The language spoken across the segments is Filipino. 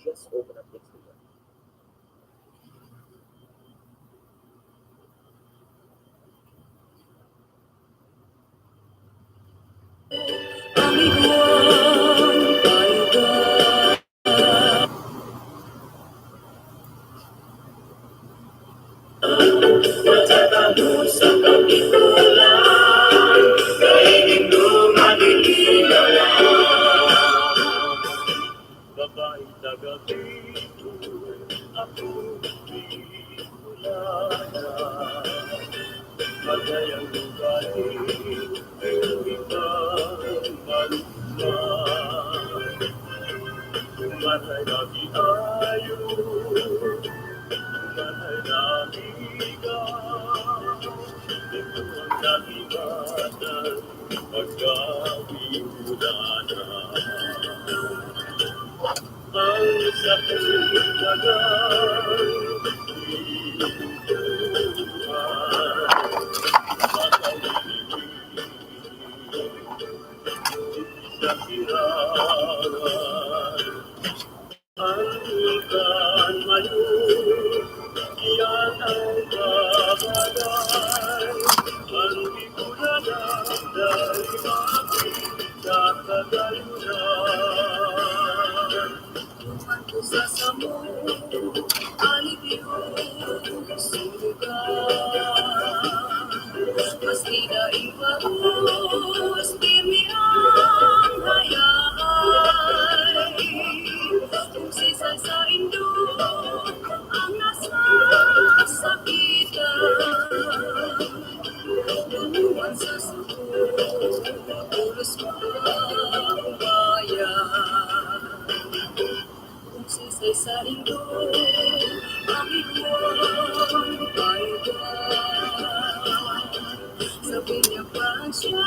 Just open up Instagram. Sa kapikulan, kainin babae taga-bito, ako bikulana. Magayang ugali, pero ikaw maluma. Matay na biayo, matay na bigat. Ito ang nagigatan, pagkabiulana. Ang sakit tagal, sa siraran. Ang ikan ngayon, iyan ang kabalan. Ang bikulana, dahil makita kagayunan. Tumanto sa samo, alipiyong sulugan. Mas tidaing paus, pirmi ang hayaan. Kung sisay sa indok, ang nasasakitan. Tuluan sa suko, tulos ko ang bayan. Kung sisay sa indok, ang iwan ay sabi niya pa siya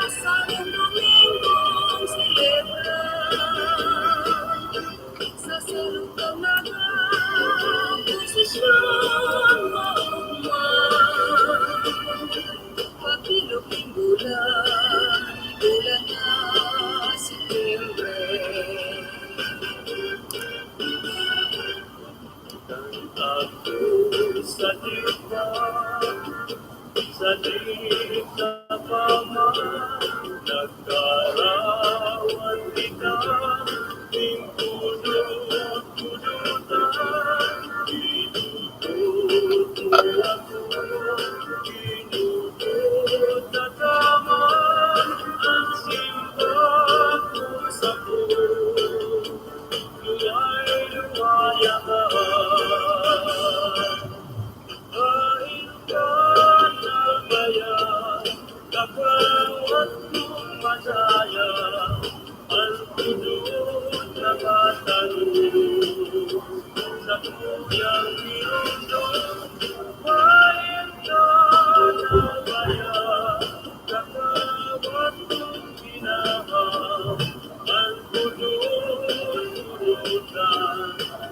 sa Domingong celebran. Sa salutang posisyon maugman. Pagilog-ing bulan na September. Ako sa diba, sa pama, nagkarawan kita, pinudot-pudutan, pinudot mo ako, pinudot na taman, ang simba ko sa puso, luway-luwayahan. Kain ka na kaya, kapawat mong masaya, ang tunod na katanong sa tuyang minuto. Kain ka na kaya, kapawat mong ginahang, ang tunod na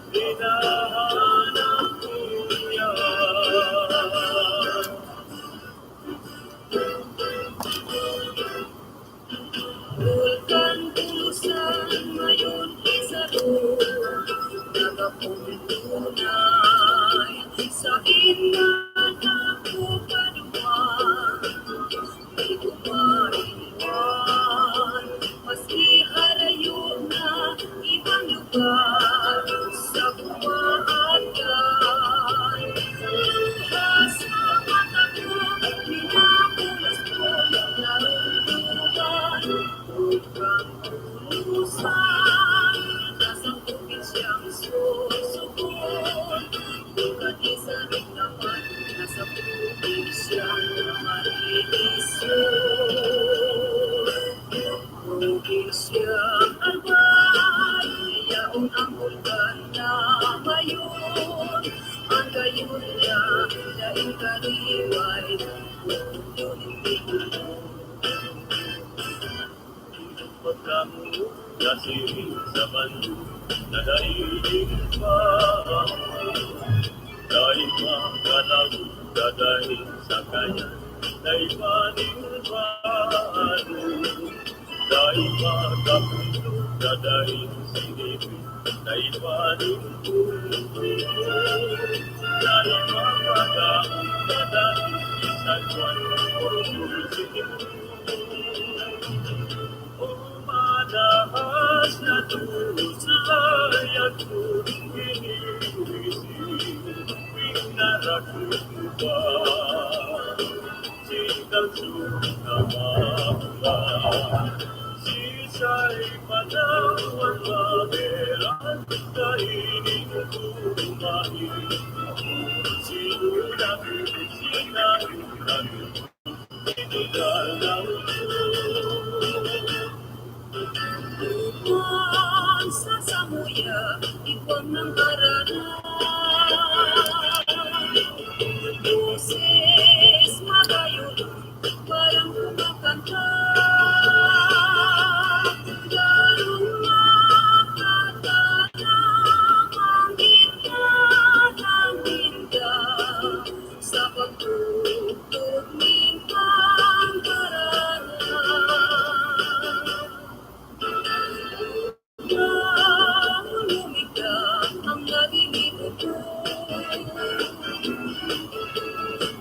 hinahanap ko yan. Bulkan tulusan ngayon isa doon, nagapuntunay sa inan ako kanuman. Di kumaiwan, maski halayo na ibang lugar sa kumaagan. Sa mata ko, pinapulas ko, narundugan. Bulkan tulusan, nasa bukid siyang susugon. Bulkan isa rin naman, nasa bukid siyang marilisyon. Bukid siyang albay, yaon ang bulkan na mayon. Ang gayon niya, dahil kaliway, pagkamu nasiring sa bando na daiging pa dahil makalaw ka dahil sa kanya na ipaning balo Dahil magkapuno na dahil sinipin na ipanin puno. Dahil magkagaon na dahil isagwan o dulsikin o manahas na tusay at iniisip pinarating mo ba sindang sumama sisay panawan maberan kainin kumain sinulang sinahilan inilalang Tuhan sa samuya, ikaw ng karanan. Boses magayon, parang kumakanta. Darong makatanang ang gitna ng linda sa pagtugtog ng pangkaranan. Lumigla ang naging ito.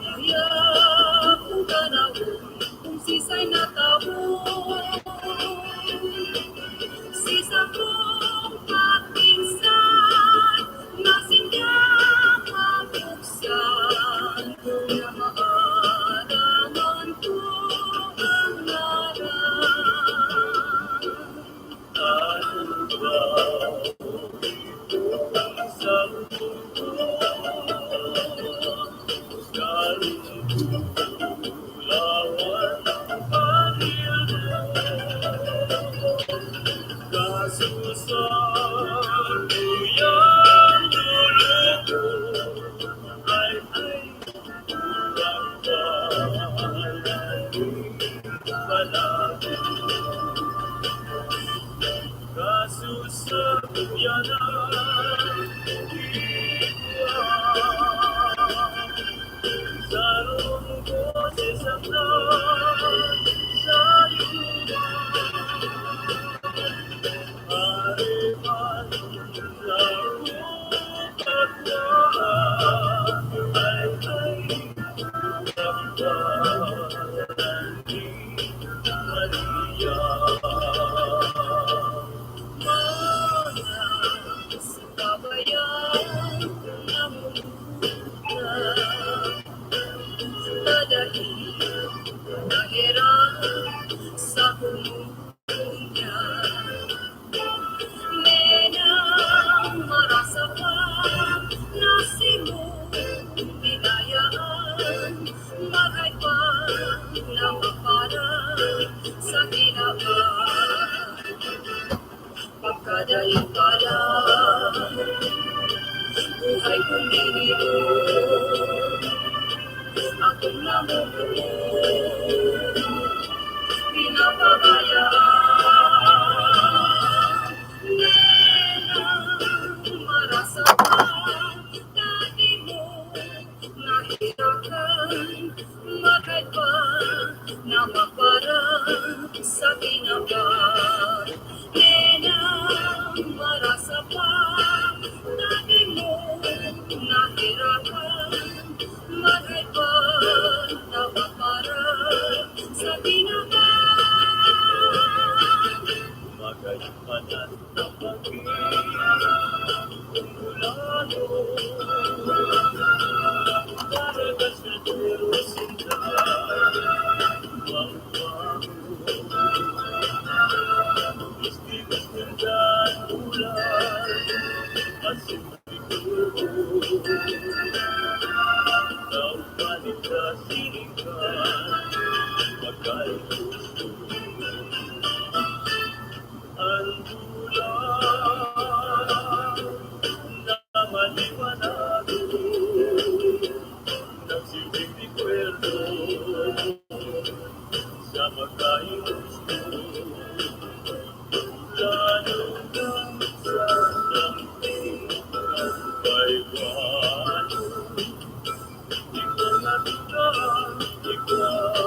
Kaya kung ganawin, kung sisay na tao, sisa kong patinsan, nasindang mabuksan, kung na maaraman ko ang naran. ano ba isang mundo kalulawan kasusan tuyang mundo ay palagi kasusan tuyanan sarong boses ang sa punya menang merasakan nasibmu binayaan bagay pa na maparang sa ginawa pagkadaig pala buhay kong ginito akong namumuno pinapabayaan menang merasakan dati mo nahirapan bakit ba na maparang sa ginawa menang merasakan dati mo nahirapan bakit ba na maparang sa ginawa magayumanan na pag-iulano daragat sa Jerusalem magbago istigas ng danulan at siniguro ang paligasiling ka magkailusto ang dulang na maliwanado nagsilbing rekwerdo sa magkailusto lalo na sa damping ang kaiwan ikaw na ikaw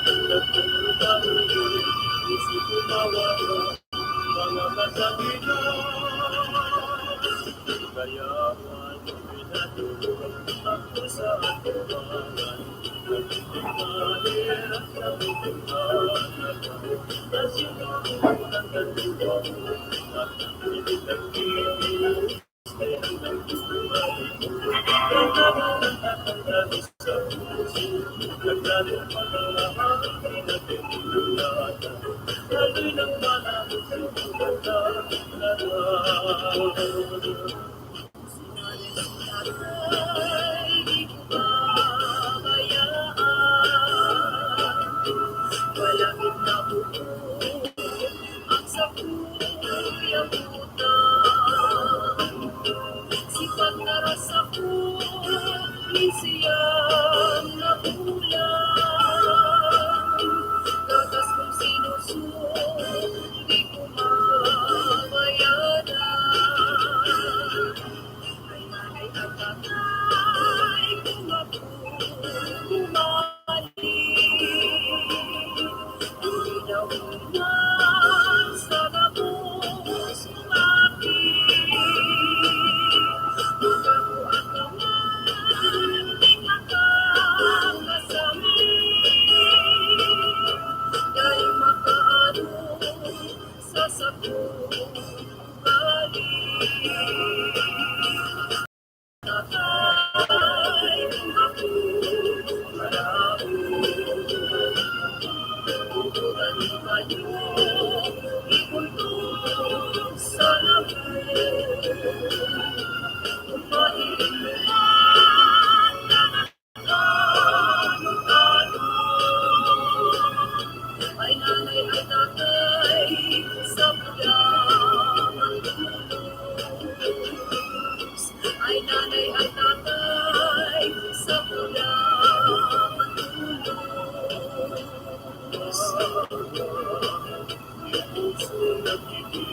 Nagtutulungan, isip ko mawala, mga kasabihan. Kaya man pinatulog ako sa atubangan. Nagiging mahirap na bubuhanan. Nasinunod ang katuwang at pilit ang kilos ng buhay. Nagtatanggal sa puso, naglalong paglalang pinatulungan. Lalo'y nang malapit sa pagkakalaran. Ay, di ko babayaan. Malapit na buo ang sako'y abutan. Sipag na rasa ko, siyang nakulang. Gatas kong sinusok, di ko mabayaran. Ay nanay at tatay, kung ako bumalik. Hindi na uman sa gabos umapit. Magkakuha ka man, di makakasami. Dahil makaano sa sakong balik. Tatay, kung ako marami, tuturan kayo, ibuntog sa labong. Kung mahilig man na nagkano-ano, ay nanay at tatay sa pulang ang tulos. Ay nanay at tatay sa pulang ang tulos. Puso nagiging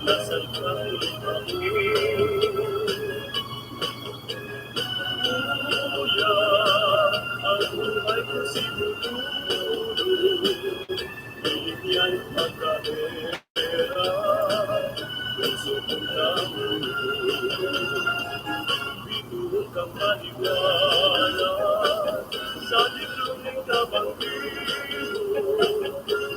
nasaan ka kuya, ang buhay ko sinuturo. Bigyan pagkahera, puso ko lang. Bituon kang maniwala, sa dikluming kabangkiro.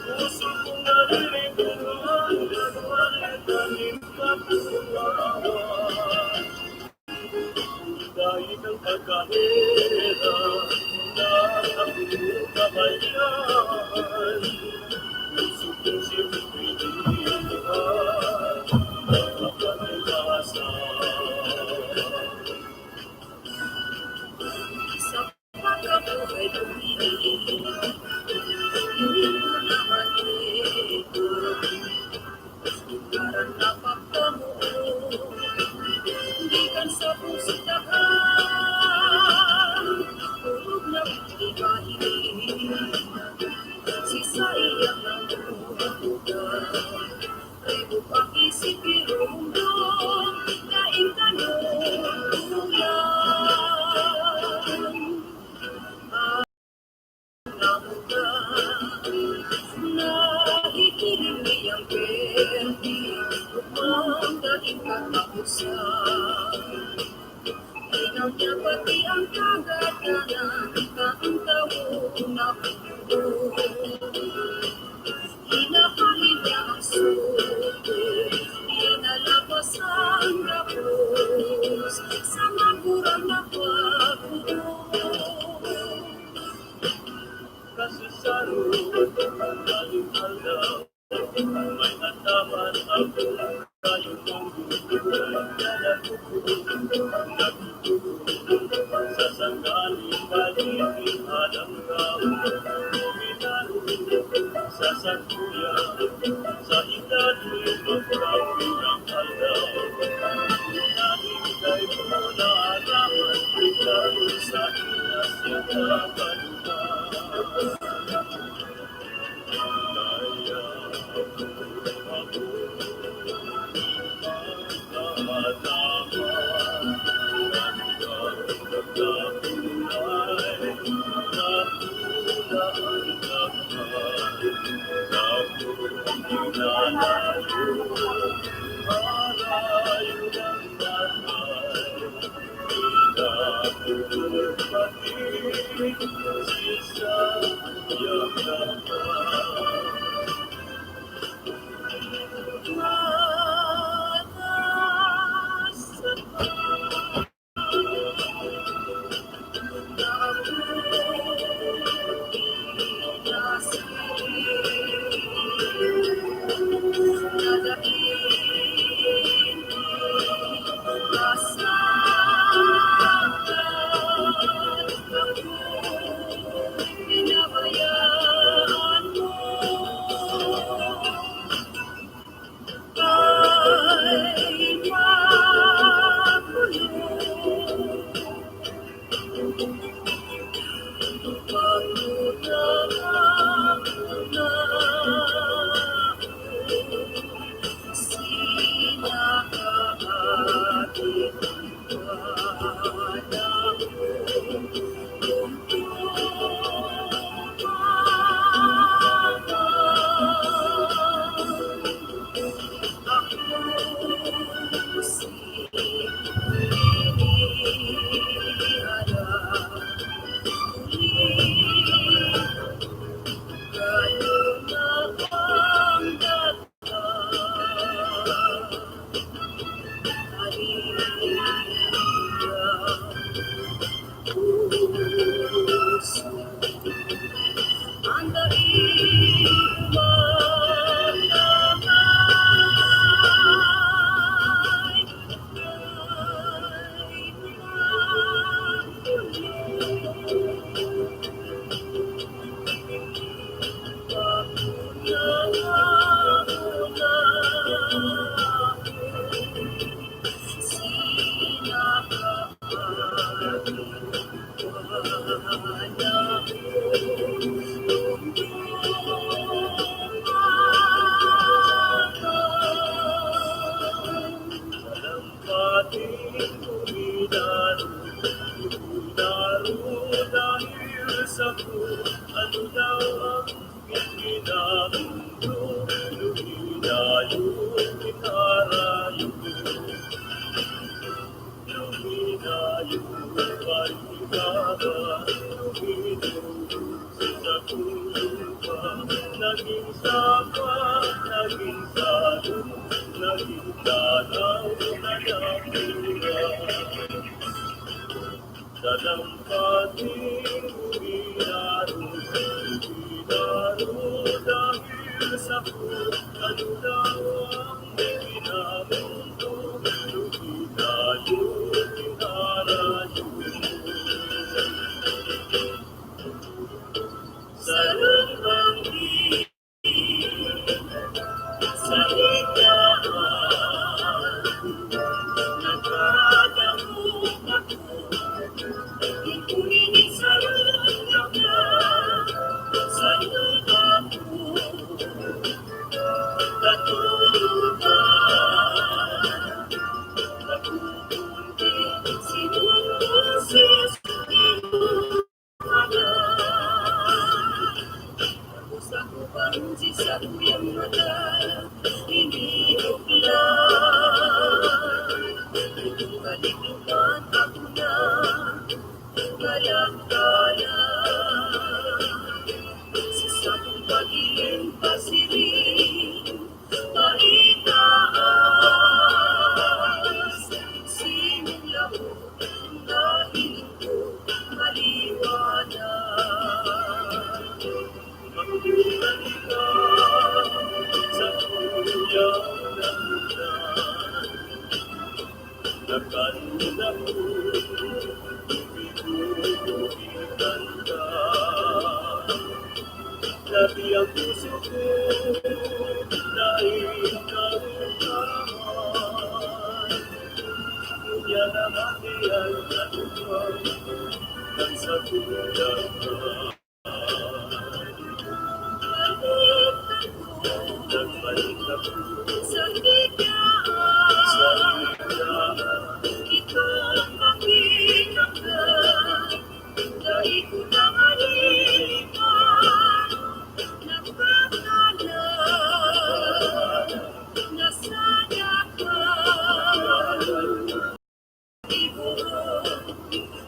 Puso kong nalilimutan, walitanin katuwaan. Dahil ang pagkahera, na ang kabayan. Puso kong sinipilihan, Sa pagkabuhay tumingin, hindi mo naman ito. Parang napagkamuo, hindi kan sa puso't dahan. Tulog na ibahin, sisa iyak ng buhay-buhay. Ay upang isip irundo, kain ka nung ulan. Nahihiling niyang perdi, upang dating katapusan. Ikaw niya pati ang kagaganan, kaang taon na puno. Hinapangin niya ang suko, inalabas ang gapos, sa magurang na pagpuno. kasi sa loob ng aling alaw, may nataman ako kayo ng gusto na natutulog sa sanggaling paligid alam ka minalo sa sakuya sa edad ni magpapurang alaw nahintay mo na alaman ikaw sa inasinapan ka. Kaya ako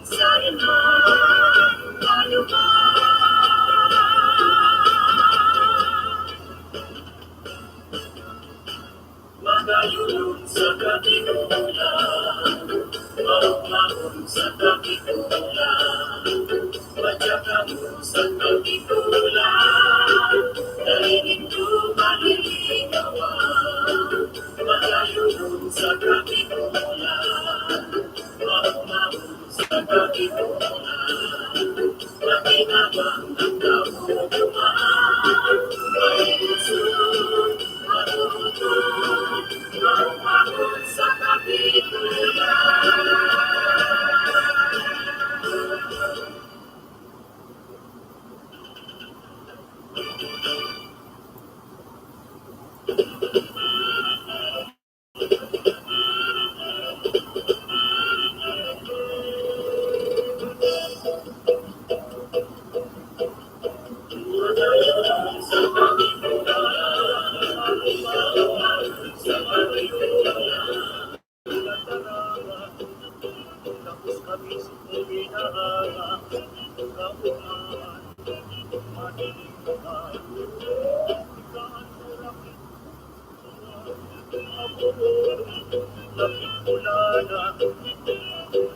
sa imang kaluman. Magayunon sa katigulan, maumahon sa katigulan, madyakamon sa katigulan, dahil ito malilinawan. Magayunon sa katigulan, maumahon sa katigulan, makinabang ang kamutuan, may gusto matutunan, maumahon sa katigulan.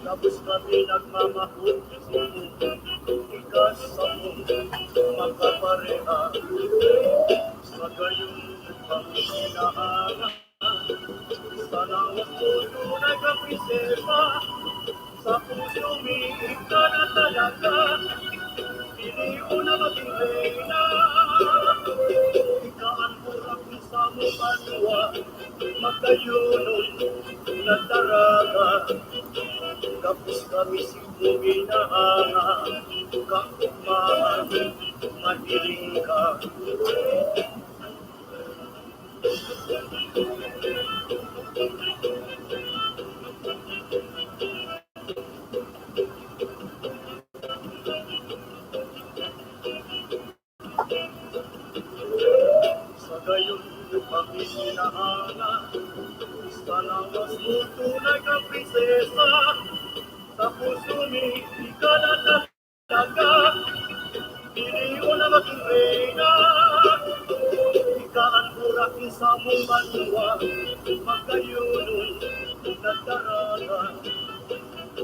Tapos kami nagmamahal, ikas sa magkapareha, sa gayon kami hinahanap. Sana ako tunay ka prinsesa, sa puso umiig ka na talaga, pili ko na maging reyna. Ika ang murang sa mukha niwa, magkayunon na taraga. Tapos kami sigmuwi na kakumahan, madiling ka. Sa gayon kami hinahanap, sana mas tunay ka prinsesa, sa puso ni ika na talaga, pili ko na maging reyna. Ika ang burak sa mong banwa, magkayunon na taraga.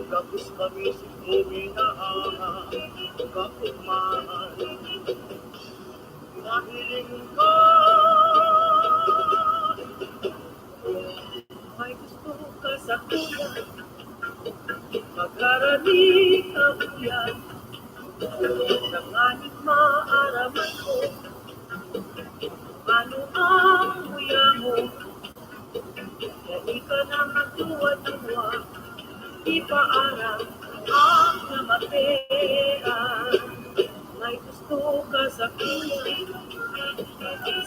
Tapos kami sigmuwi na kakumahan, mahiling ka. May gusto ka sa kuya, mag-arali ka buyan, nanganib maaraman ko, ano ang kuya mo, hindi ka na magtuwa-tuwa, ipaaram ang namatean. May gusto ka sa kuya,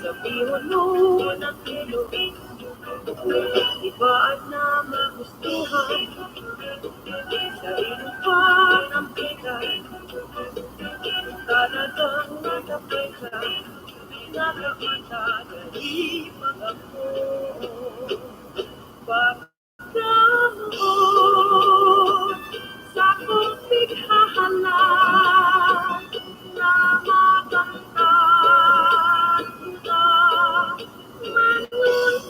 sabihin mo ng kilo, iba at na magustuhan, sa iyong panampitan, talagang natapay ka, nakamata, dahil mag-ako. Pagkamoon sa kong bighahalan, na matangkad ka, manunin.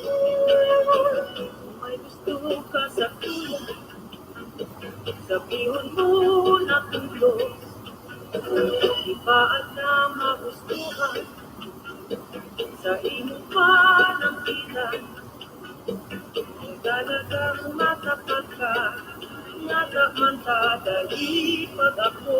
May gusto ka sa kuya, sabihin mo na tulos, iba at na magustuhan, sa iyong panampitan, talagang matapat ka, nakamanta dahil pag ako.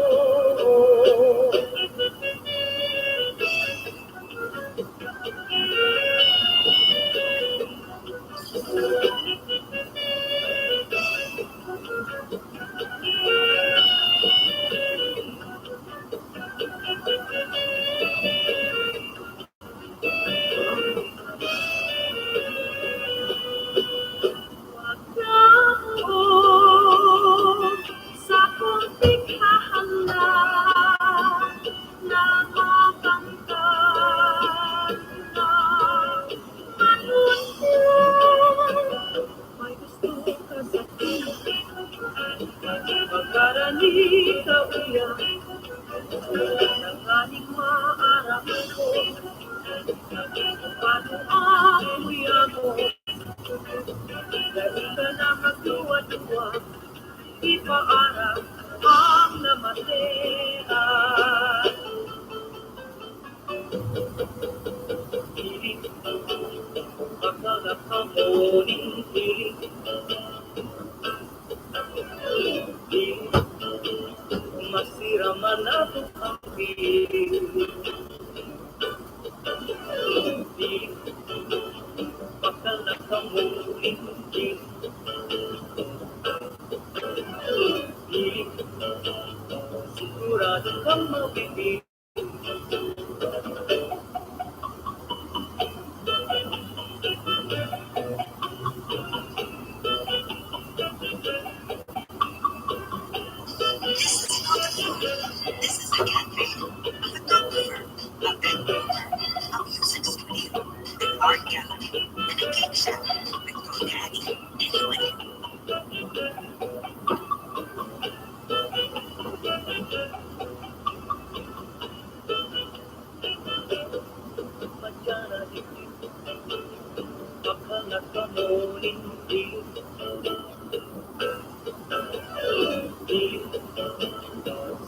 Sa kong bighahalan, Pagkarani ka uya, nanggaling maarap ko, paano ako'y ako, dahil ka na magduwa-duwa, di paarap ang namatera. Piling, pagkakamuning piling, piling, masira man ako ang piling. Piling, pagkakamuning piling, piling, sigurado kang mabibig.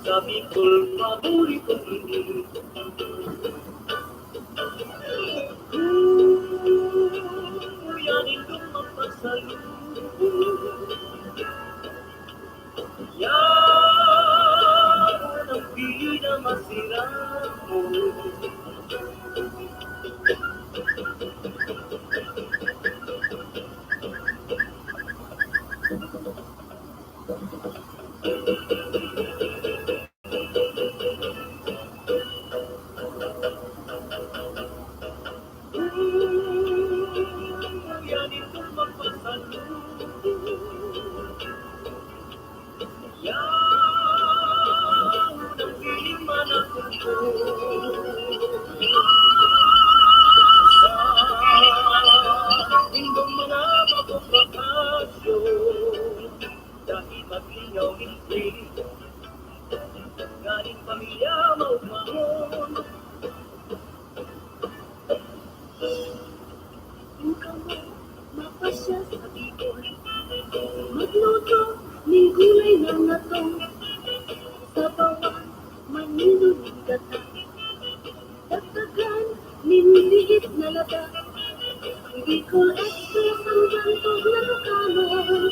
Sabi ko'y paborito hindi. Yan itong mapasalubong. Yan ang pinakamasira mo. Yan itong mapasalubong. Yan ang pinakamasira mo. Indong mga mapapakasyon, dahil maglingaw hindi, galing pamilya maumahon. Kung ka mo mapasya sa Bicol, magluto ng gulay na natong, sa bawang maninunod gata, dagdagan ninliit na lata. Bicol Express ang bantog na kakamon,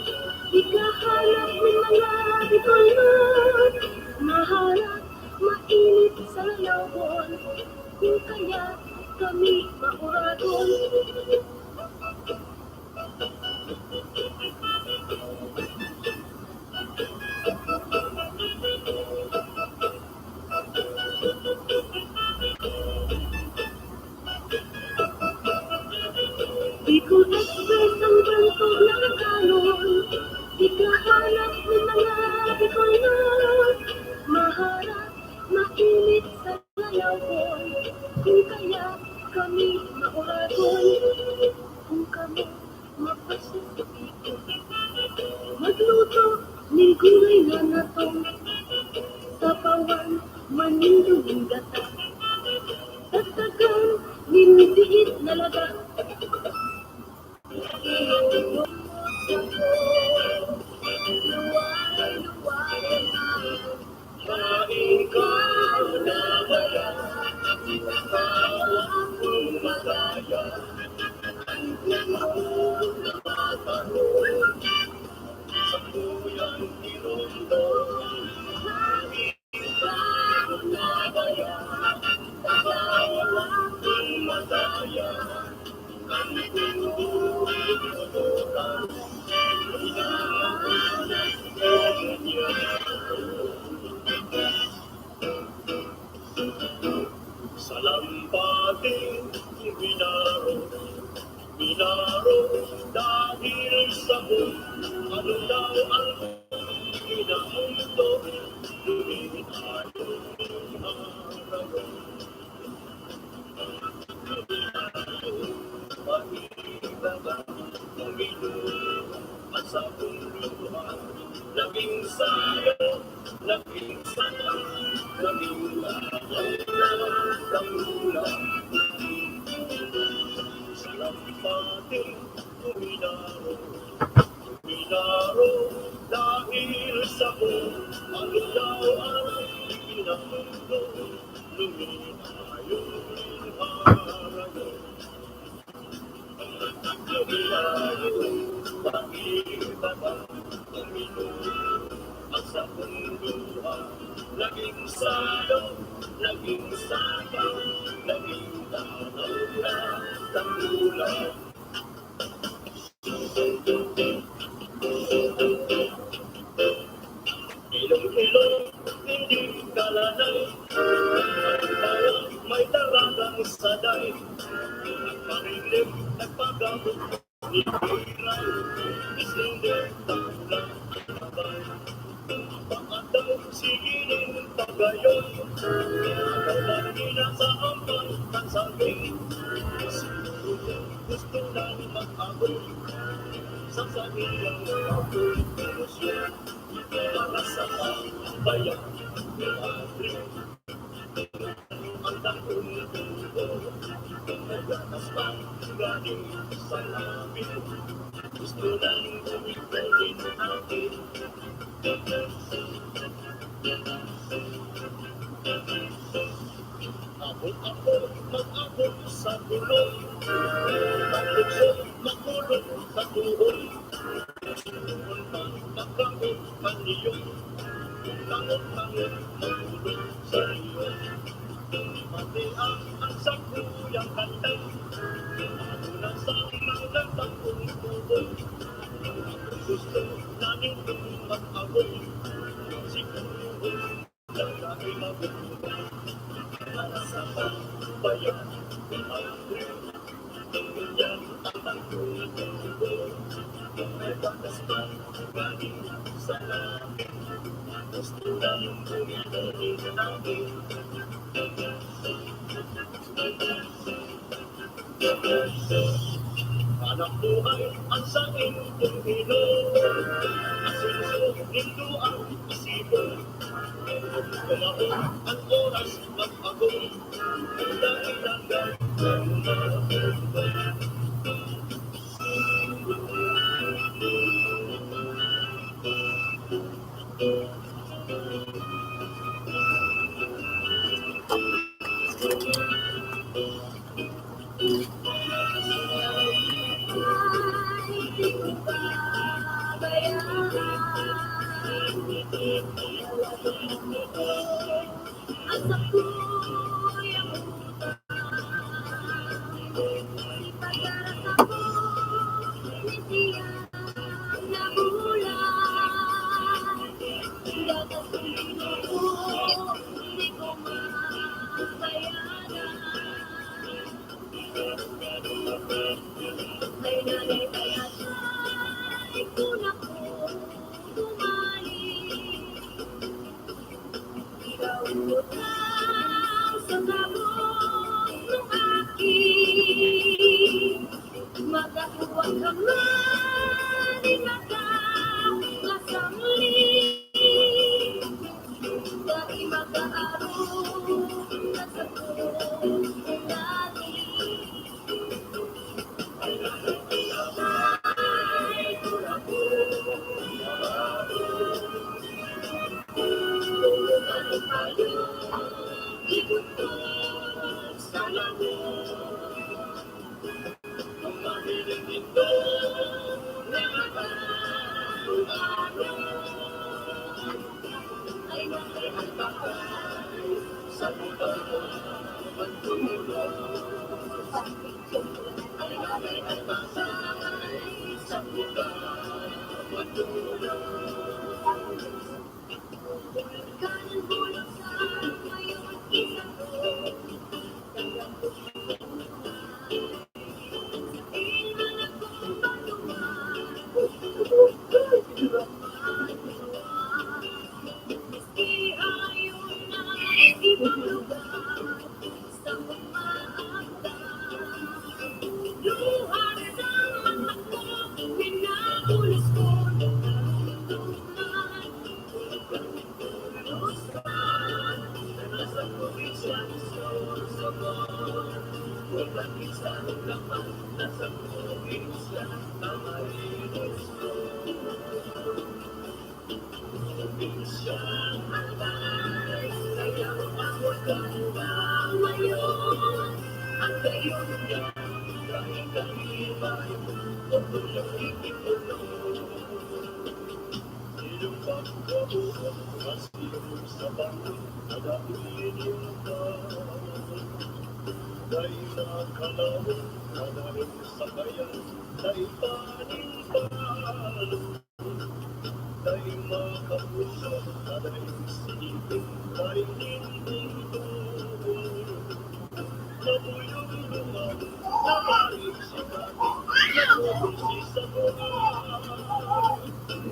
ikahanap ng mga Bicol nun, maharap, mainit sa lalawon, kung kaya kami mauradon. Bicol Express ang bantog na kakamon, ikahanap ng mga Bicol nun, maharap, mainit sa lalawon, kung kaya kami mauradon. Kung kami mapasya sa Bicol, magluto ng gulay na natong, sa bawang maninunod gata, dagdagan ninliit na lata. Ikaw na kaya, ikaw ang magaya, ikaw na matanong, sa tuyang nirondo. Ikaw na kaya, ikaw ang magaya, sa lampating minaro laging sayo, laging sana, laging lahat. Sa lampating umilaro, umilaro, dahil sa ko, ang ikaw ang ipinamundo, luminayo harayo, luminayo, pag-ibaba, uminom, ang sa punduhan, laging sayo, laging sama, laging tanaw na tangulan. Ilong-ilong, hindi kalanay, parang may daragang saday, nagparilim, nagpagamot, nihiray, islinder, tanglang, anabay, paataw, sigilin, pagayon, pagpagina sa ampang, tansagin, siguro gusto lang mag-abot, sa kanilang apoy, emosyon, para sa bayan, ni Adri, ang takong mundo, nagatas pang galing sa lamin, gusto lang umitin akin. Abot ako, mag-abot sa tulong, maglukso, makulong sa tuhon, tuon pang magkamot ang iyong, tangot-tangot, magulong sa iyo. Mati ang sakuyang kantay, ano na sa mga takong tuhon, gusto namin kung mag-abot, siguro lagi mabuhay, para sa bayan, ni Adri, yan ang takong tuhon, may bakas pa galing sa langit, gusto lang umitin namin. Anak buhay ang saing kong ilong, asinso nindo ang isipon, kumahon ang oras mag-agong, dahil hanggang na Minsan ay kaya maganda ngayon at ngayon yan kahit kanibay patuloy ituloy. Iyong pagkabuhat masiyong sa bangko nagawin yung dahil nakalawin na dahil sa bayan dahil panin-palo dahil makausap na dahil silipin dahil hindi mabuyong lumaw na balik sa dati nakukusi sa buhay.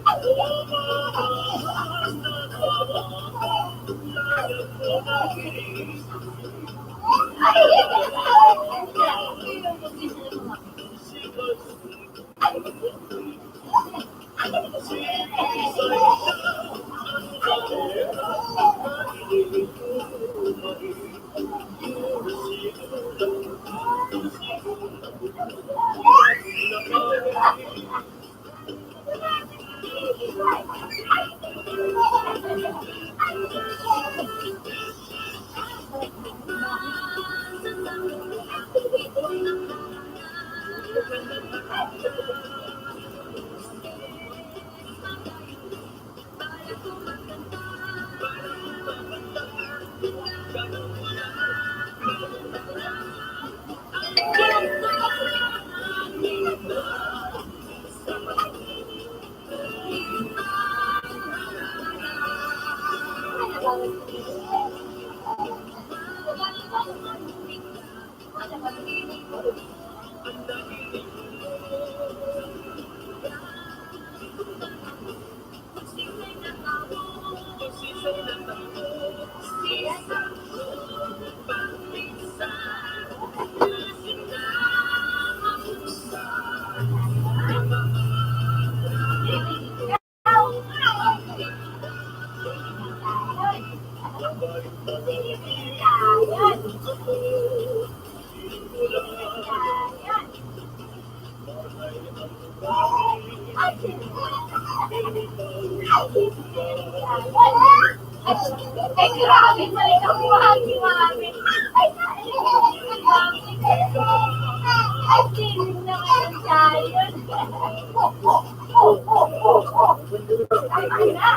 O mahal na nakakap layag mo na hilig Ay, grabe pa rin ang buhagi namin. Ay, ay, tinig na kayo tayo. Ay, na.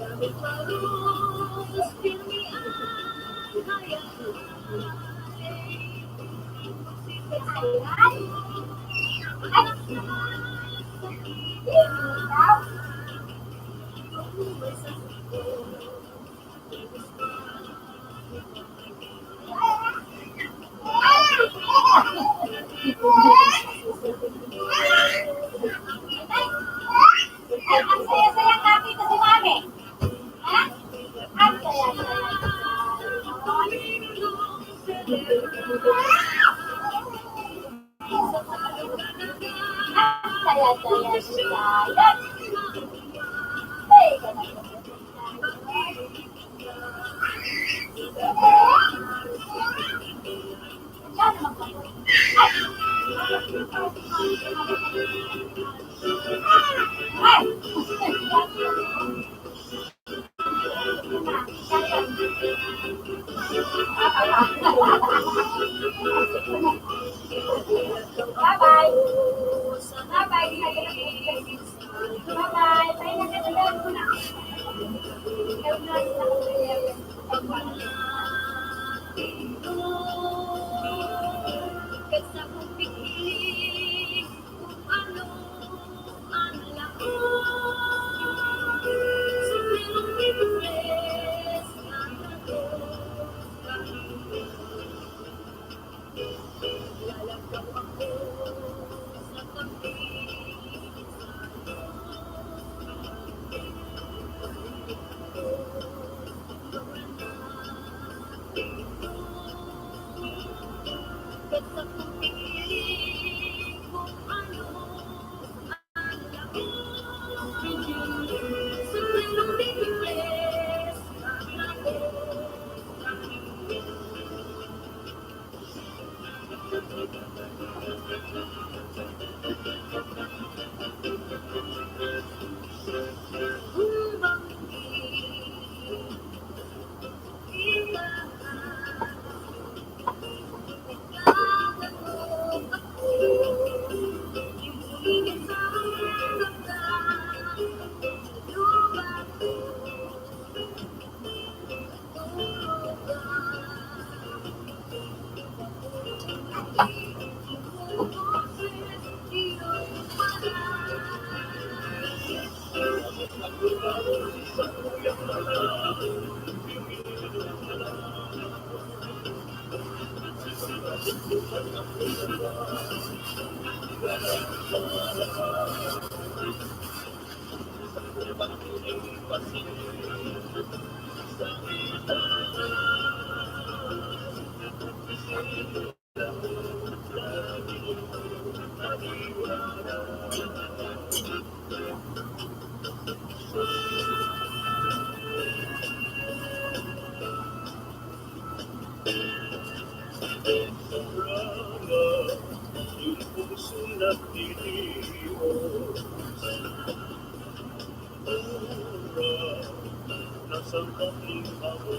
Tinig tayo. Ang saya-saya kami kasi mami. Ha? Ang saya-saya. Saya-saya saya. Hey, bye-bye. Bye-bye. Bye-bye. Tayo na kailangan ko na. Kasi kung pikilig kung ano ang lahat, sa merong impress na ako kahit sa piling kung ano ang laman. Sa plenong bibigles ang ako humbang yung puso nagtitiyo. Nasa kapling ako.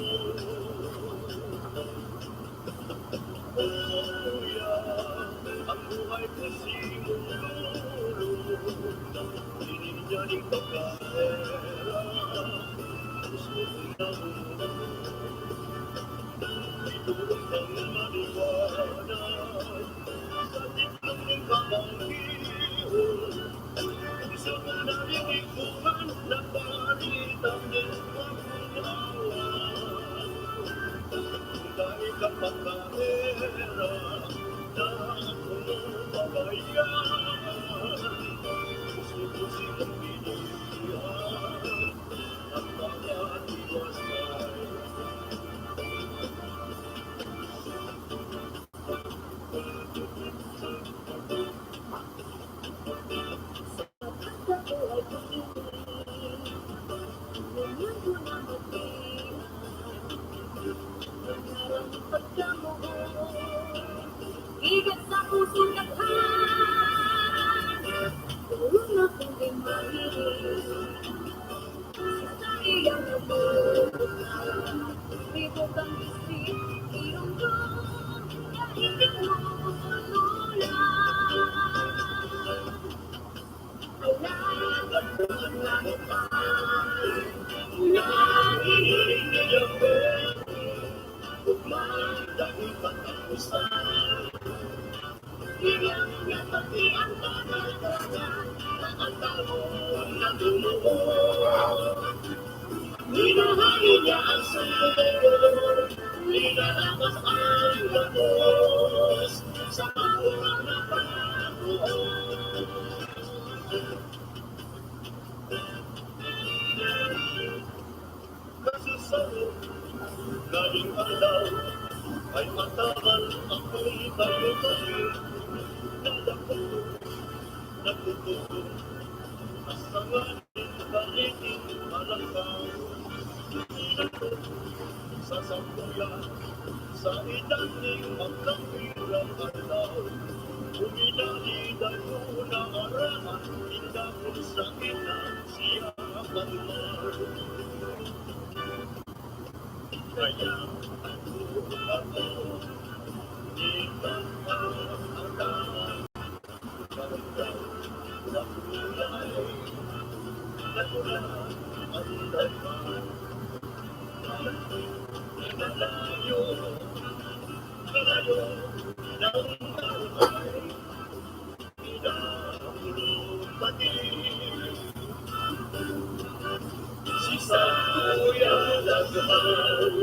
Kuya, ang buhay kasi lolo. Dininyaning pagkahera. Gusto ko na itulong ng maliwanag. Sa titlong ng kamangiho. Isa ko narinig ko man na palitang ng pagkunawan. Dahil kapag kahera na akong babayan, gusto ko silang pilihan at pag-atiwasay. Igat sa pusong lakhan, tulong na kong imahin. Sa iyong nabubukan, ribog ang isip, iyong doon, kahit di mo manulan. Alagat ng langitan, Nahihinig ang bento, ugman dahil patapusan. bigyan niya pati ang pagkakaroon ng ang taon na Lumuhod, minahangin niya ang sumunod, linalakas ang gabos sa mabuhay na pagbuhod. Kasusalo, laging alaw, ay matagal ako'y tayo-tayo. Nagtututo, asanganin, balikin, malangkaw. Sa sampuyan, sa idating magkahirap alaw. Uminalidan ko na arahan, hindi ko sa inang siya kaya ako itatangkalan ganda na kulay na pula ang daman nalayo ng buhay pinapulupati sa kuya lagman.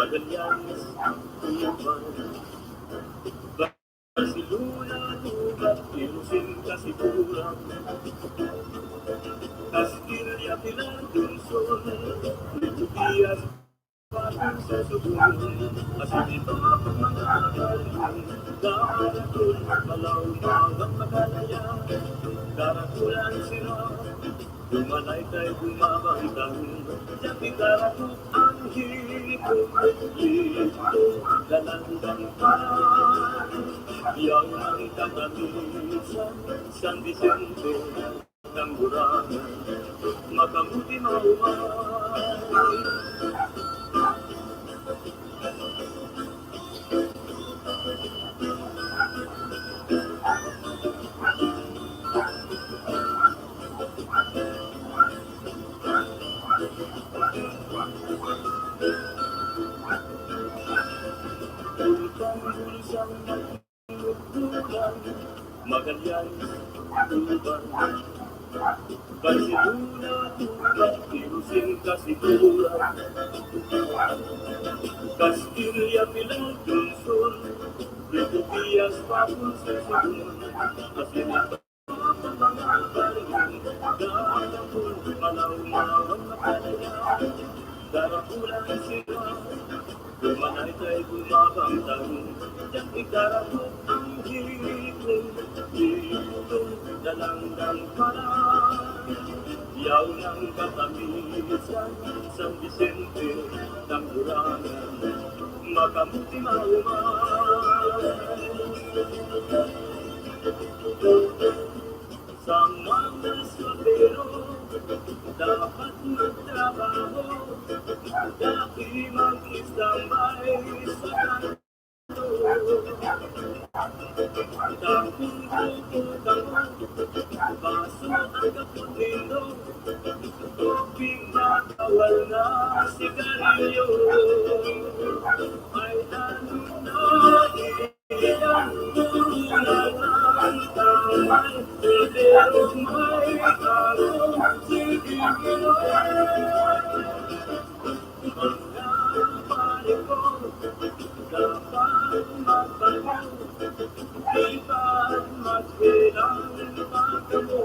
Magallanes, Tuban, Barcelona, Tubat, Ilusin, Kasipuran, Castilla, Pilar, Luzon, Litupias, Patang sa Sugun, Asinito, mga galing, Daratun, Malaw, Mawang Magalaya, Daratulan sila, Dumanay tayo bumabang taon, Diyan daratut ang hito, Lito, Dalandang parang, Yaw ng katamisan, San Vicente, Tangguranan, Makamuti maumay. Magallanes, Tuban, Barcelona, Tubat, Ilusin, Kasipuran, Castilla, Pilar, Luzon, Litupias, Patang sa Sugun, Asinito, mga galing, Daratun, Malaw, Mawang Magalaya, Daratulan sila, Dumanay tayo bumabang taon, Diyan daratut ang hito, Lito, Dalandang parang, Yaw ng katamisan, San Vicente, Tangguranan, Makamuti maumay. Sa mga soltero, dapat magtrabaho, dahil mag-istambay sa kanto. Dahil tututang mo, baso ang kaputindo, tubig matawal na sigarilyo. Ay ano na ilang ulang ang tawal, pero may karong sigigilo. Mga paliko, dapat magbago, iba't magbilang pagkamo.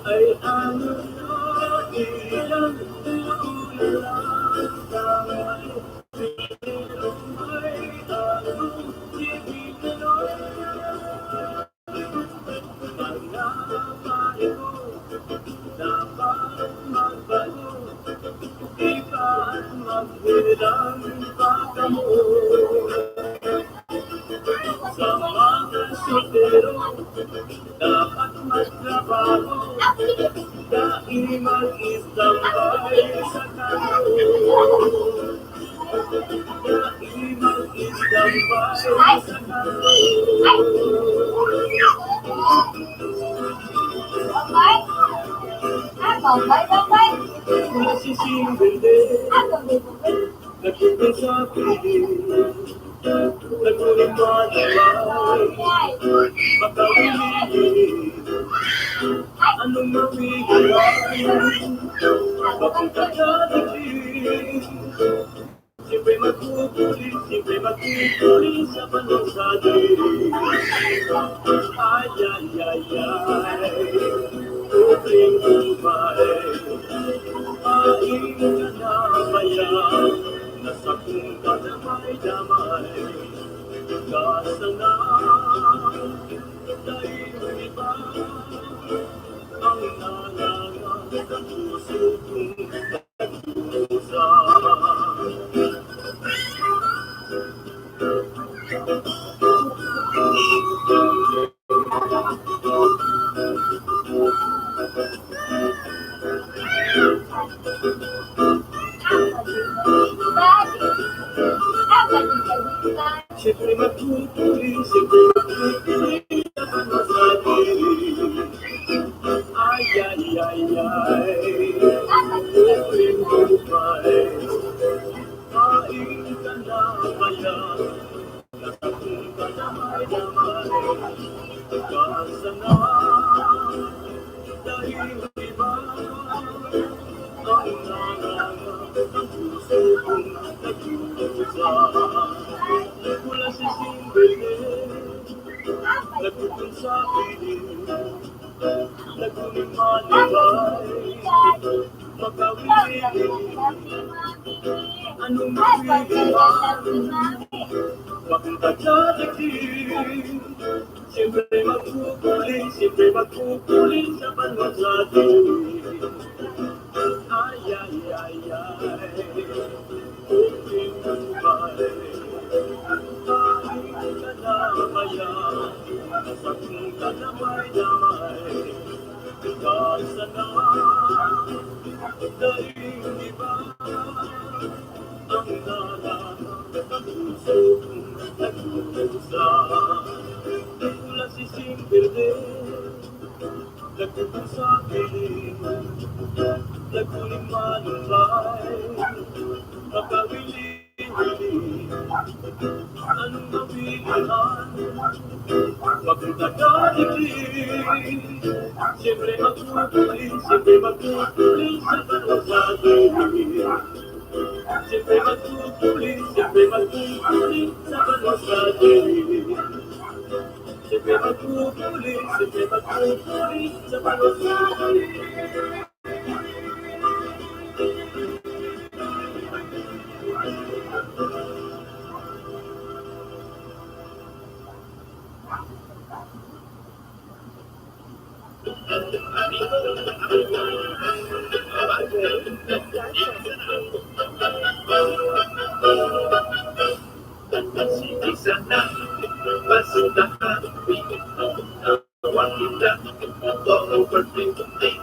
Ay ano na ilang ulang tawal, pero may karong sigigilo. Mga paliko, dapat magbago, iba't magbilang pagkamo. Sa mga soltero, dapat magtrabaho, dahil mag-istambay sa kanto. Dahil mag-istambay sa kanto. Nasisimbili, nagpunta sa piling, nagpunta malaway, makawili, anong mawigilay, papunta sa dilim. Siyempre magpupuli sa panosadi. Ay, ay, ay, ay, tubig umay, aing ka na bayan, nasa punta na may damay. Kasanan, dahil iba, ang nalangan sa puso kong nagdusa. Siyempre magpupuli, siyempre magpupuli sa masabi. Ay, ay, ay, ay, tubig umay, aing ka na bayan, nasisimbelin, nagtutun sa piling, nagtulimalibay, magkawili, anong mapilihan, bakit kadadagin, siyempre magpupuli sa banwag natin. Ay, ay, ay, ay, uling buhay, kahit ka na maya, sa kung ka damay-damay, kasi na, dahil iba, ang lalang ng puso kong nagkukusa. Wala sisimbelin, nagtutun sa piling, nagtuling malubay, makawili-wili, anong mapilihan, bakit kadadagin, siyempre magpupuli sa banwag natin. Siyempre magpupuli sa banwag natin. Siyempre magpupuli sa banwag natin. Sige sana, basta happy, tawag kita, overthinking,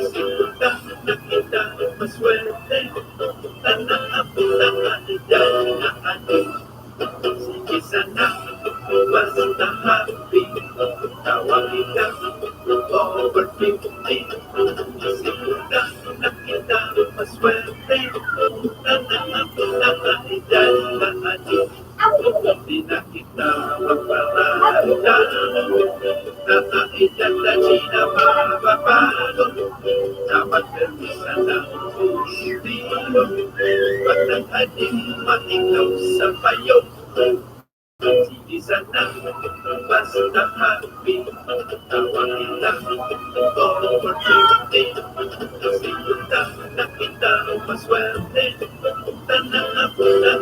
sigunda na kita, maswerte, tanang-apula, dahil na ating. Sige sana, basta happy, tawag kita, overthinking, sigunda na kita, maswerte, tanang-apula, dahil na ating. Hindi na kita magpapahalita, nakailan na sila mapapalo, dapat permisa ng pusililo, pag nag-ating matikaw sa payo. Sige sana, basta happy, tawag kita, overthinking, sigunda na kita maswerte, tanang-apula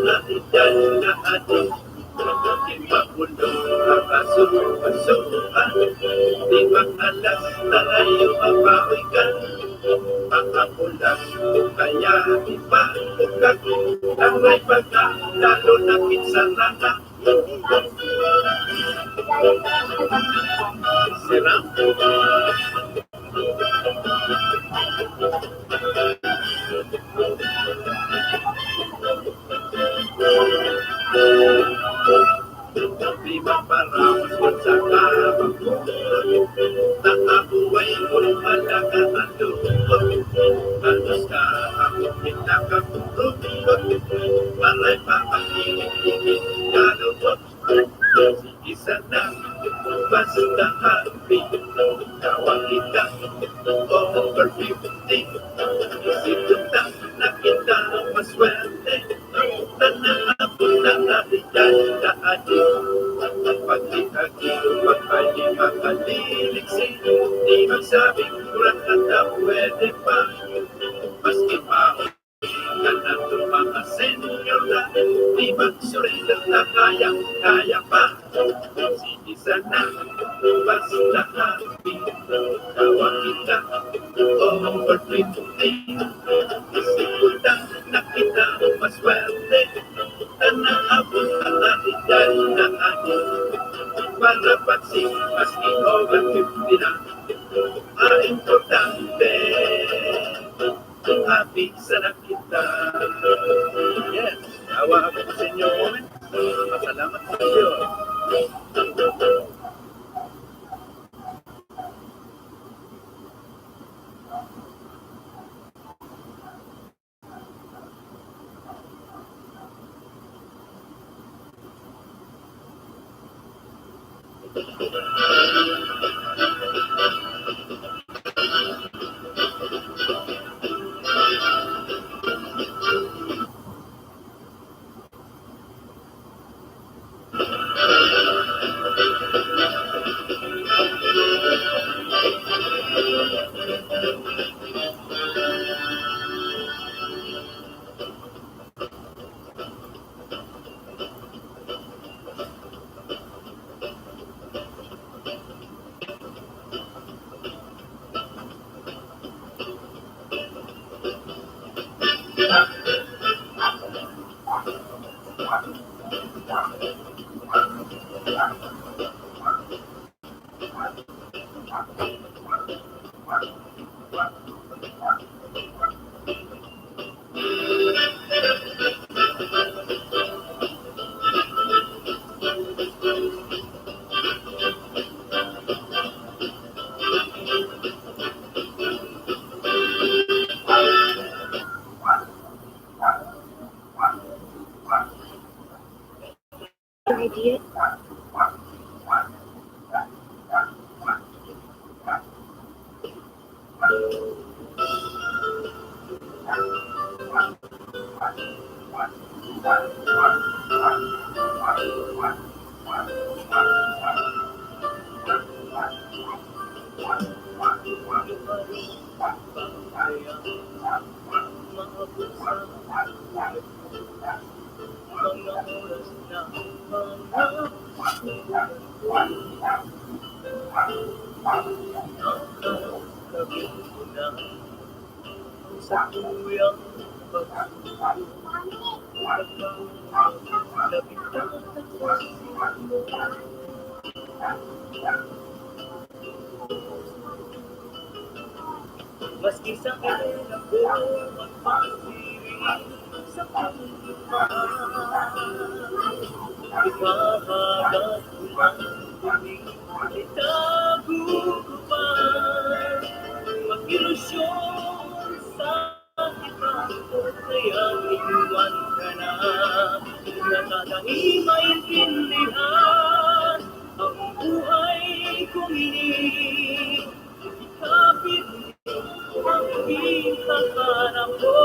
dahil na ating. Di makulong kakasukan, di makalas tayo mapawikan, makakulas kaya ipatukan, ang may pagkakalo na kinsanana. Serang di maparaos kung sa kamang mo, nakabuhay mo malagang ang lupot, halos ka ako pinakakurot, malay papangingit-ingit kalupot. Sige sana, basta happy, tawag kita, overthinking, sigunda na kita maswerte, tanang-apula dahil na ating. Pag-ikagin, pag-pwede makaliliksi, di magsabing kurang na pwede pa, maski pa ka na itong mga senior na, di magsurrender na kaya pa. Sige sana, basta happy, tawag kita, overthinking, sigunda na kita maswerte, tanang-apula dahil na ating. Malapasin, maski over 50 na, ang importante, happy sana kita. Yes, nawa ako sa inyo comment. Masalamat sa iyo. Idea. Sa tuyang pagsusunod, labing tatapos maski sa akin ako magpasiring sa pagmamahal. Ikahagat ko man kami, itago ko pa mag-ilusyon sa kita ko, kaya iwan ka na. Natatahi maintindihan ang buhay kong ini. Ikapit ang pinakahanap ko.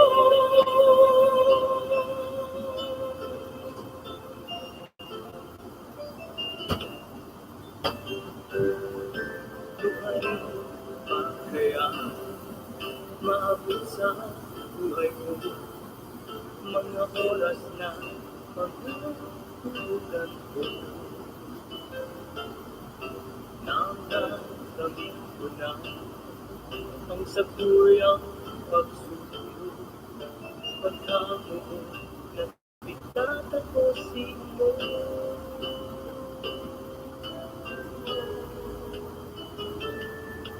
Buhay pa kaya maabot sa buhay ko mga oras na pagkakulutan ko. Naramdamin ko na ang sakuyang pagsusunod, pagkamuo na itatapusin mo.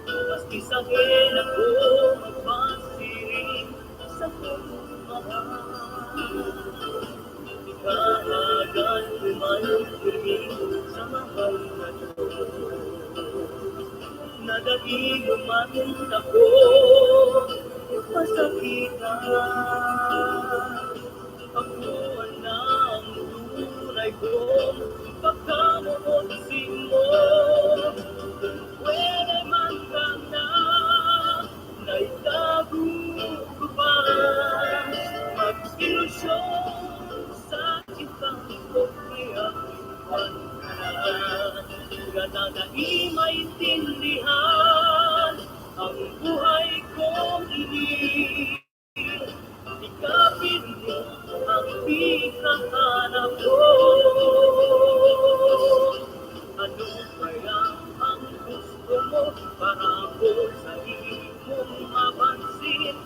Maski sa akin ako magpasiring sa pagmamahal. Ikahagan ko man kami sa mahal na Diyos. Nadaig man ako masakitan. Ako ang tunay kong pagkamuotsin mo. Pwede man ka na naitago ko pa mag-ilusyon sa kitang ko, kaya iwan ka na. Gana na maintindihan ang buhay kong ini. Ikapit mo ang pinakahanap ko. Ano kaya ang gusto mo para ko sa iyong mapansin?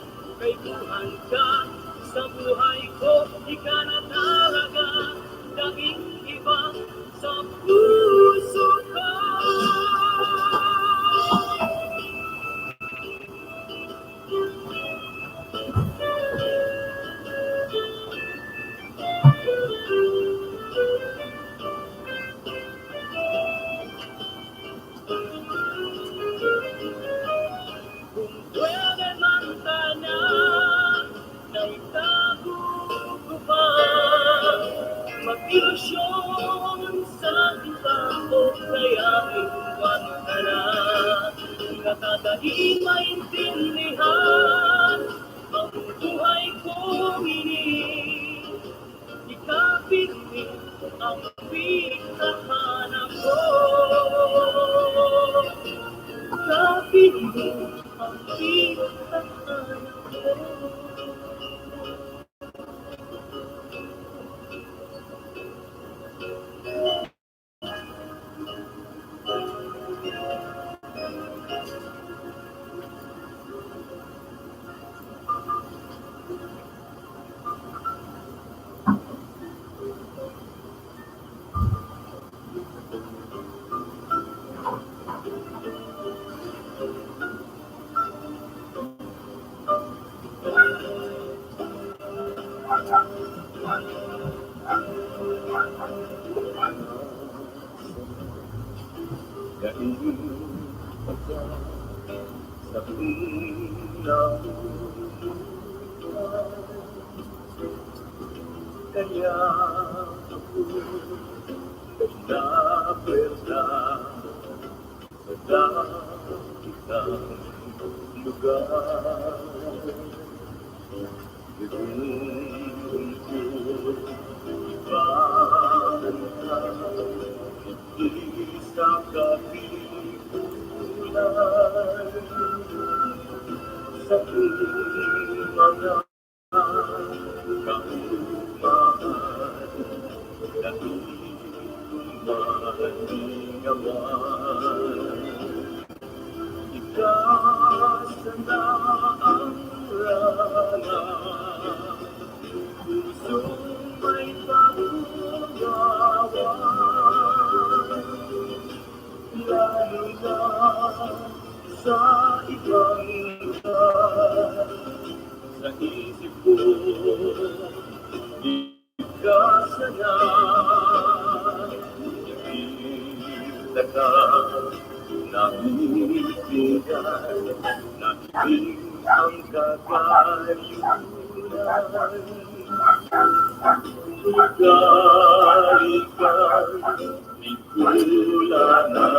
Kaibuhan ka sa buhay ko, di ka na talaga naging iba sa puso ko. Kung pwede man sana naitago ko pa mag-ilusyon sa iba ko, kaya iwan ka na. Katatahi maintindihan ang buhay kong ini. Ikapit ang pinakahanap ko. Ikapit ang pinakahanap ko. Kainin pagka sa unang buhay. Kaya ako naperda sa dakilang lugar. Itungkol ibabanta, hindi sa kapikulan, sa mga kaumahan na inumaningawan. Ikasana ang rana, pusong may pagkugawan, lalo na sa ibang lugar. Sa isip ko, ikasana, ibigla ka, nabibigay, naging ang kakayunan. Igalikan, ikulanan,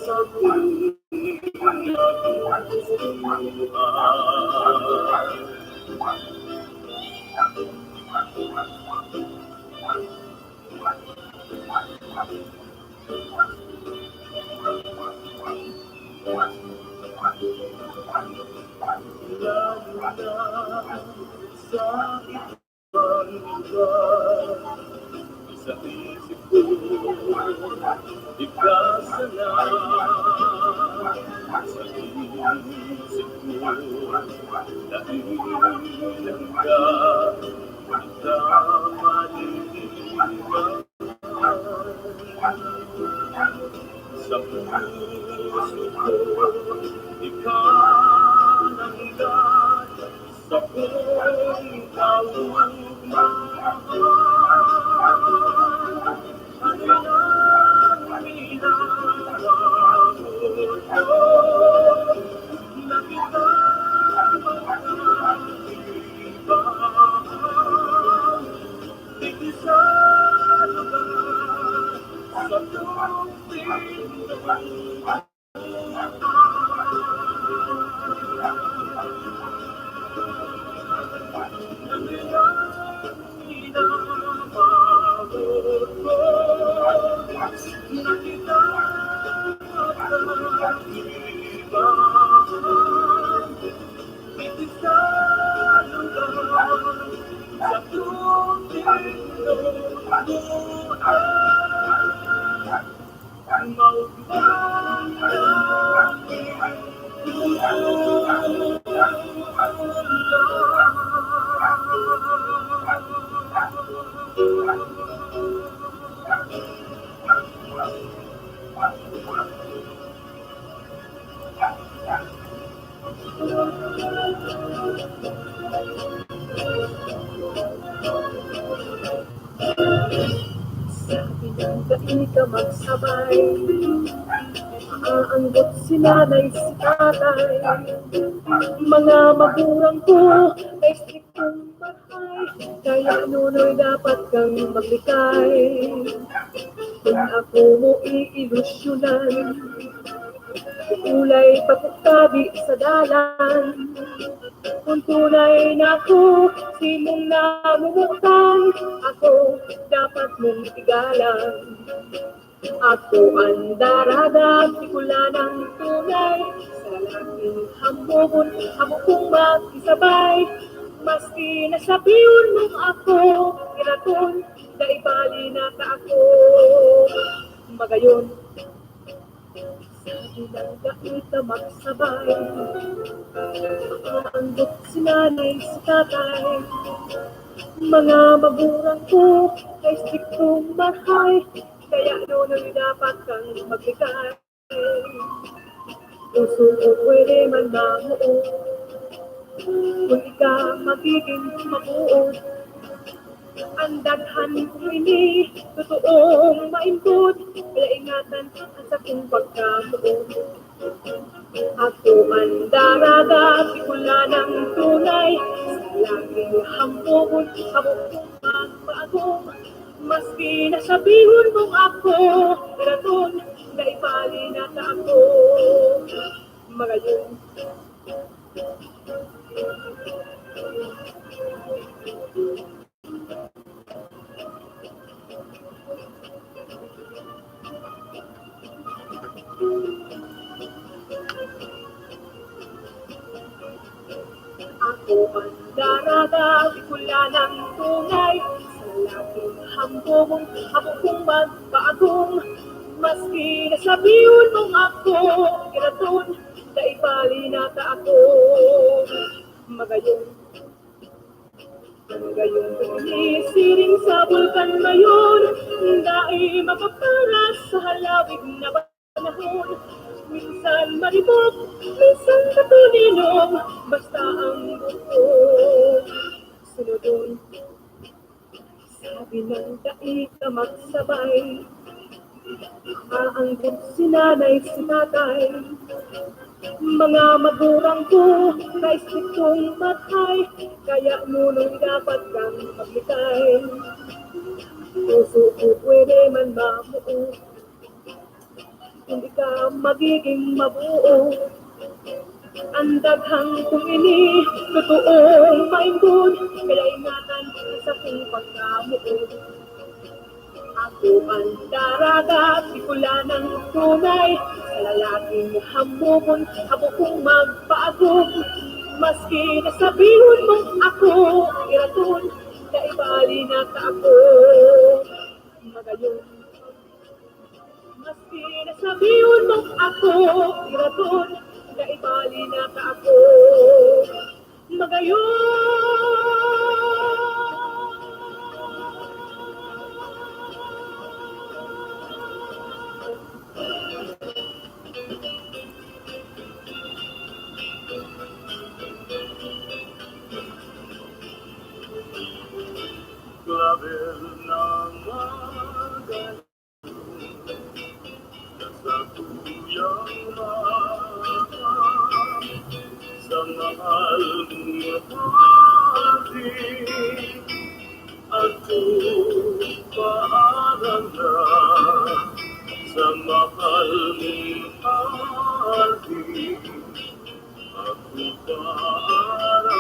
sa sa isip ko, ikasala. Sa isip ko, dahil ka, nagkamaliliman. Sa puso ko, ikananggan, sa buong kaugnahan. Ano nang hinahamon ko, na kita magkaibahan, di sa lugar, sa tungting Hindi ka magsabay, aangot si nanay, si tatay. Mga magulang ko ay striktong bahay, kaya nunoy dapat kang magbigay. Kung ako mo iilusyonan, kulay pagkakabi sa dalan. Kung tunay na ako, simong namumutang, ako dapat mong tigalan. Ako ang darada, sikula ng tunay, sa langing hamubon, hamukong makisabay. Maski nasabiyon mong ako, iraton, daibali na ka ako. Magayon, sabi ng dait na magsabay, aangot si nanay, si tatay. Mga magulang ko ay striktong bahay, kaya nunoy dapat kang magbigay. Puso ko pwede man mamuo, kung ikaw magiging mabuo. Ang daghan kong ini, totoong maimbot, kaya ingatan ang sakong pagkamuot. Ako ang daraga, pikula ng tunay, sa laging hambog, habog kong magbago. Maski nasabihon mong ako, iraton, naipali na ta ako. Magayon. Ako ang daraga, pikula ng tunay, sa laging hambog, habog kong magbaagong. Maski nasabihon mong ako, iraton, naipali na ta ako. Magayon. Ngayon sinisiring sa bulkan ngayon, dahil mapaparas sa halawig na panahon. Minsan maribok, minsan katuninong, basta ang buko. Sunodon, sabi ng daig na magsabay, aangkot si nanay si tatay. Mga magurang ko, naisip kong matay, kaya nunong dapat kang maglikay. Puso ko pwede man mamuo, hindi ka magiging mabuo. Ang daghang kong ini, totoong maimbod, kaya ingatan sa kong pagkamuo. Ako ang daraga, pikula ng tunay, sa lalaking hambubon, habog kong magpaagong. Maski nasabihon mong ako, iraton, naibali na ka ako. Magayon. Maski nasabihon mong ako, iraton, naibali na ka ako. Magayon. Clavel na magayon sa tuyang mata, sa mahal mong hati, ako paaranda. Sa mahal mong hati, ako paaranda.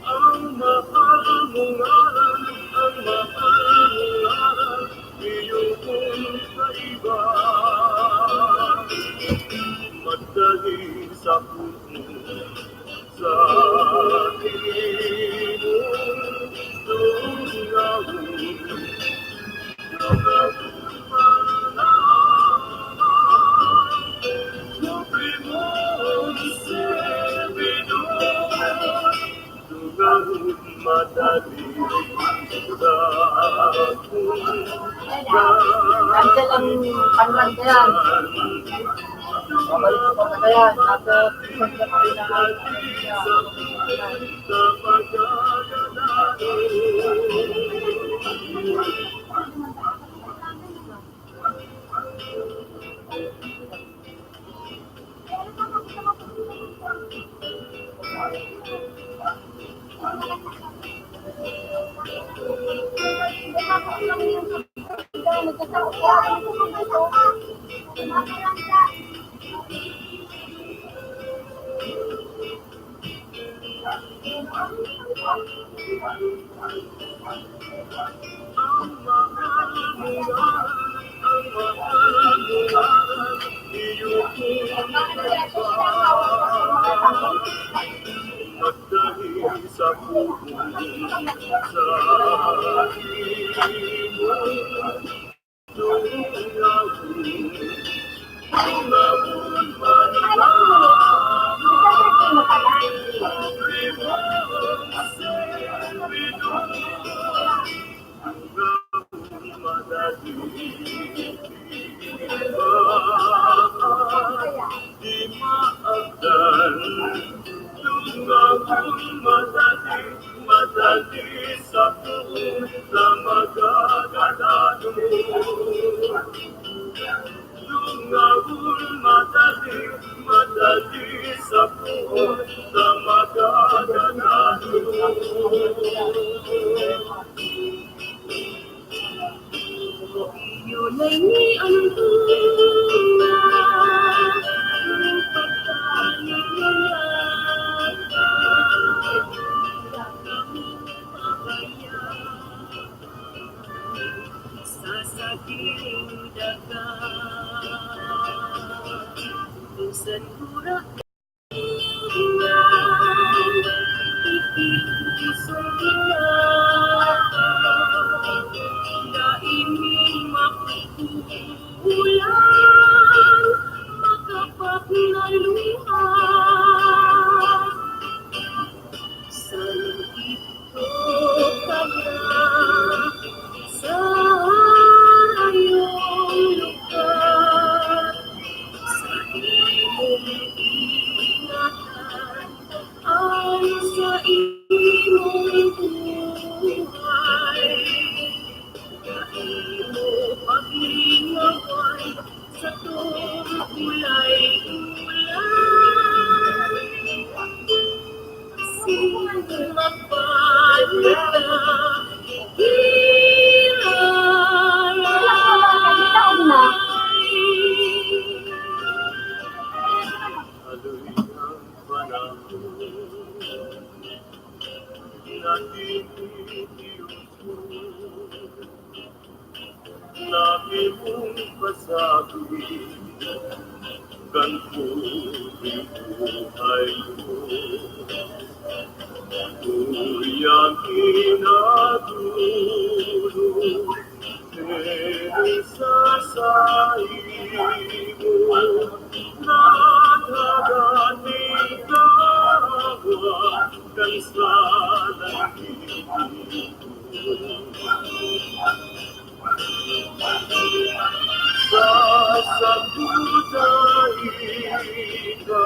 Ang mahal mong aral, ang mahal mong aral, iyong sa iba. Madali sa puso, sa iyong tungawin, Cancel ang panlan ko yan. Babalik ko pa yan. Nasa isang kapay na Tunay ni ang tunay ang pagkalimutan sa sakiling dagat kung sa lura Daiming makukulang makapagnaluhan sa ito kaya sa iyong lugar sa iyong ingatan ay sa iyong buhay imo paglingaway sa kulay ulan sino magpalita Aloy ang panahon natin lagi mong pasabi kan po yung buhay ko tuyang inadulo Sasaimo nagagaling gawa kang sasabuday ka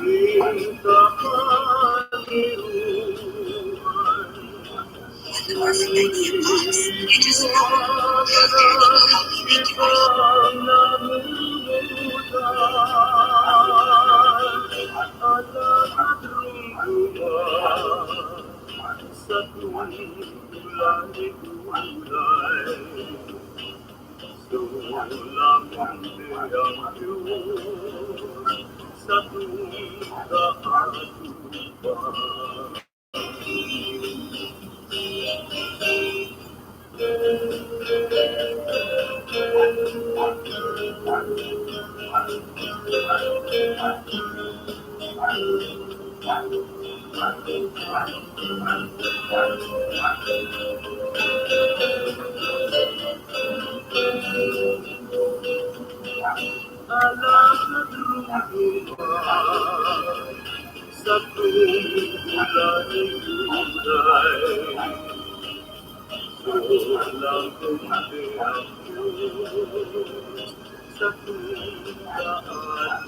rin kapaniruman Ipang namumutan Alamat rungguman sa tulay-tulay Sulamang ang Diyos sa tuga-atupan Alamat rungguman sa tulay-tulay Sulang kundi ang Diyos sa tuga-atupan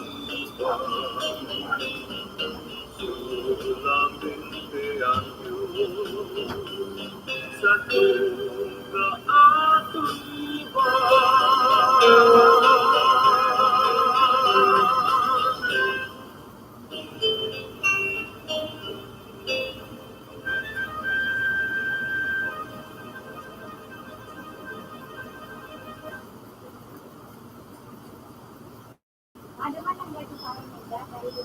Sulang kundi ang Diyos sa tuga-atupan Ada man ang gato sa akin dahil